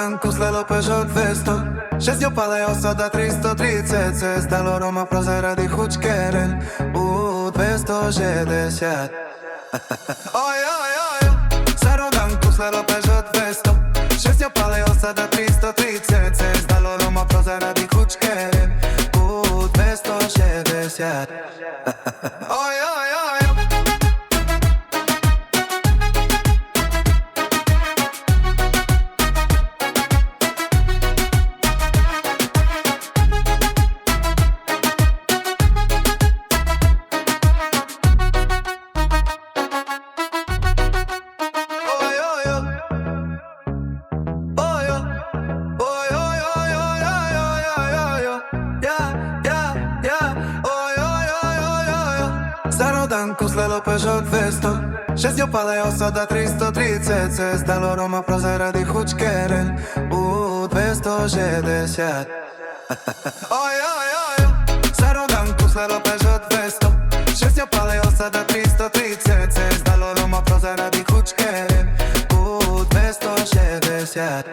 Stanco slelo Peugeot 200 6 paleosa da 330 Це стало Рома про заради хоч керен У 260 Ой-ой-ой Староданку слelo Peugeot 200 6 paleosa da 330 Це стало Рома про заради хоч керен У 260 Ой-ой-ой Староданку слelo Peugeot 200 6 paleosa da 330 Це стало Рома про заради хоч керен У 260 Ой-ой-ой Староданку слelo Peugeot 200 6 paleosa da 330 Це стало Рома про заради хоч керен У 260